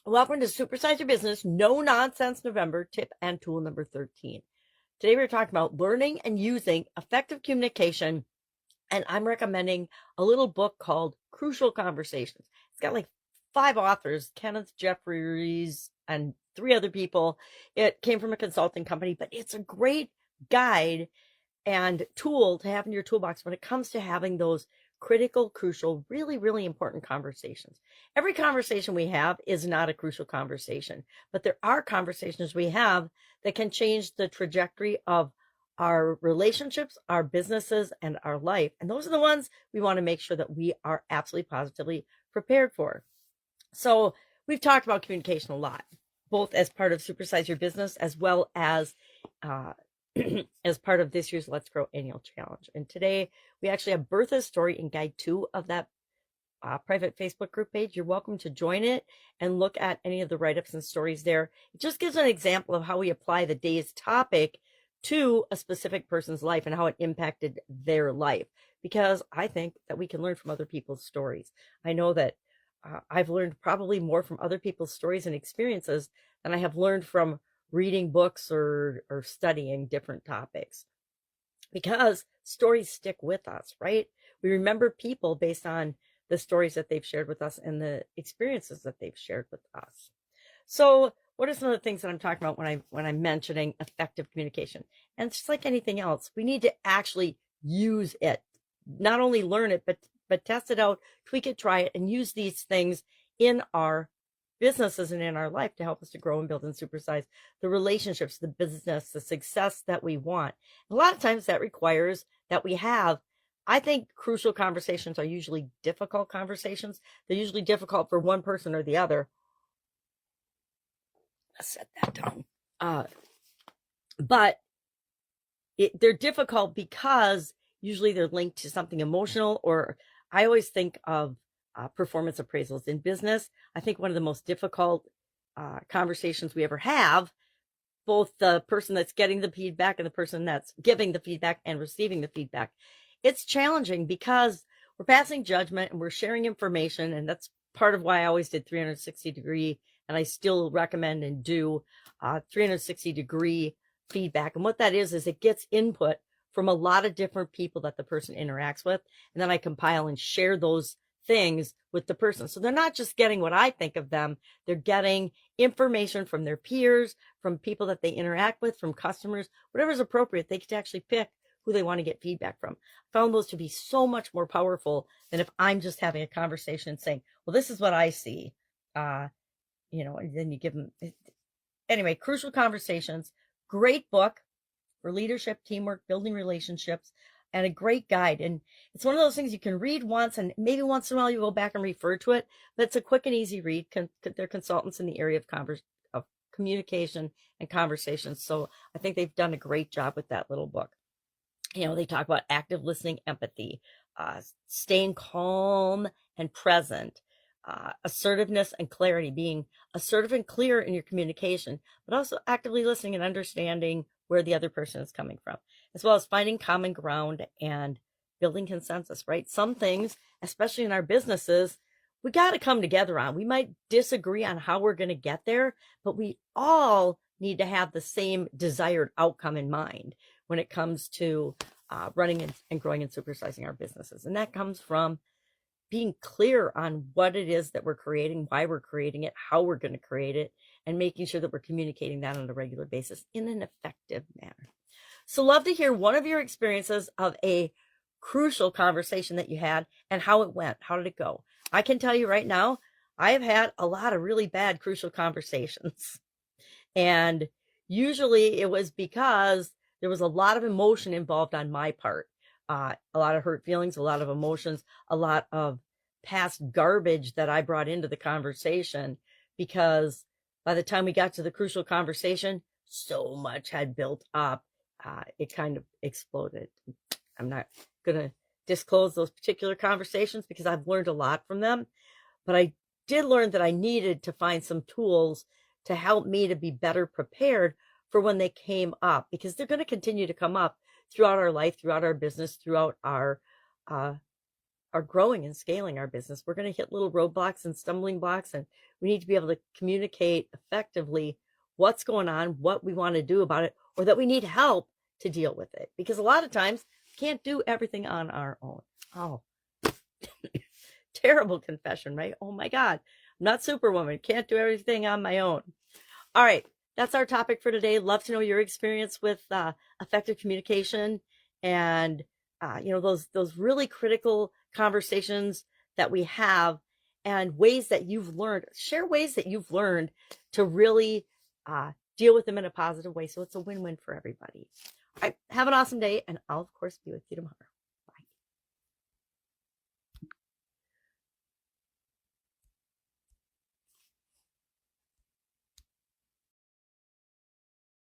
Welcome to Supersize Your Business, No Nonsense November, tip and tool number 13. Today we're talking about learning and using effective communication, and I'm recommending a little book called Crucial Conversations. It's got like 5 authors, Kenneth Jeffries and 3 other people. It came from a consulting company, but it's a great guide and tool to have in your toolbox when it comes to having those critical, crucial, really, really important conversations. Every conversation we have is not a crucial conversation, but there are conversations we have that can change the trajectory of our relationships, our businesses, and our life. And those are the ones we want to make sure that we are absolutely positively prepared for. So we've talked about communication a lot, both as part of Supersize Your Business as well as as part of this year's Let's Grow Annual Challenge. And today we actually have Bertha's story in Guide 2 of that private Facebook group page. You're welcome to join it and look at any of the write-ups and stories there. It just gives an example of how we apply the day's topic to a specific person's life and how it impacted their life. Because I think that we can learn from other people's stories. I know that I've learned probably more from other people's stories and experiences than I have learned from reading books or studying different topics, because stories stick with us, right? We remember people based on the stories that they've shared with us and the experiences that they've shared with us. So what are some of the things that I'm talking about when I'm mentioning effective communication? And just like anything else, we need to actually use it, not only learn it, but test it out, tweak it, try it, and use these things in our businesses and in our life to help us to grow and build and supersize the relationships, the business, the success that we want. And a lot of times that requires that we have, I think crucial conversations are usually difficult conversations. They're usually difficult for one person or the other. Let's set that down. But they're difficult because usually they're linked to something emotional, or I always think of performance appraisals in business. I think one of the most difficult conversations we ever have, both the person that's getting the feedback and the person that's giving the feedback and receiving the feedback. It's challenging because we're passing judgment and we're sharing information. And that's part of why I always did 360-degree, and I still recommend and do 360-degree feedback. And what that is it gets input from a lot of different people that the person interacts with. And then I compile and share those things with the person. So they're not just getting what I think of them, they're getting information from their peers, from people that they interact with, from customers, whatever's appropriate. They get to actually pick who they want to get feedback from. I found those to be so much more powerful than if I'm just having a conversation and saying, well, this is what I see. And then you give them. Anyway, Crucial Conversations, great book for leadership, teamwork, building relationships, and a great guide. And it's one of those things you can read once, and maybe once in a while you go back and refer to it, but it's a quick and easy read. They're consultants in the area of communication and conversations. So I think they've done a great job with that little book. They talk about active listening, empathy, staying calm and present, assertiveness and clarity, being assertive and clear in your communication, but also actively listening and understanding where the other person is coming from, as well as finding common ground and building consensus, right? Some things, especially in our businesses, we got to come together on. We might disagree on how we're going to get there, but we all need to have the same desired outcome in mind when it comes to running and growing and supersizing our businesses. And that comes from being clear on what it is that we're creating, why we're creating it, how we're going to create it, and making sure that we're communicating that on a regular basis in an effective manner. So love to hear one of your experiences of a crucial conversation that you had and how it went. How did it go? I can tell you right now, I have had a lot of really bad crucial conversations. And usually it was because there was a lot of emotion involved on my part. A lot of hurt feelings, a lot of emotions, a lot of past garbage that I brought into the conversation, because by the time we got to the crucial conversation, so much had built up. It kind of exploded. I'm not going to disclose those particular conversations because I've learned a lot from them, but I did learn that I needed to find some tools to help me to be better prepared for when they came up, because they're going to continue to come up throughout our life, throughout our business, throughout our are growing and scaling our business, we're going to hit little roadblocks and stumbling blocks, and we need to be able to communicate effectively what's going on, what we want to do about it, or that we need help to deal with it. Because a lot of times we can't do everything on our own. Oh, terrible confession, right? Oh my God, I'm not Superwoman. Can't do everything on my own. All right, that's our topic for today. Love to know your experience with effective communication and those really critical conversations that we have, and ways that you've learned. Share ways that you've learned to really deal with them in a positive way, so it's a win-win for everybody. All right, have an awesome day, and I'll of course be with you tomorrow.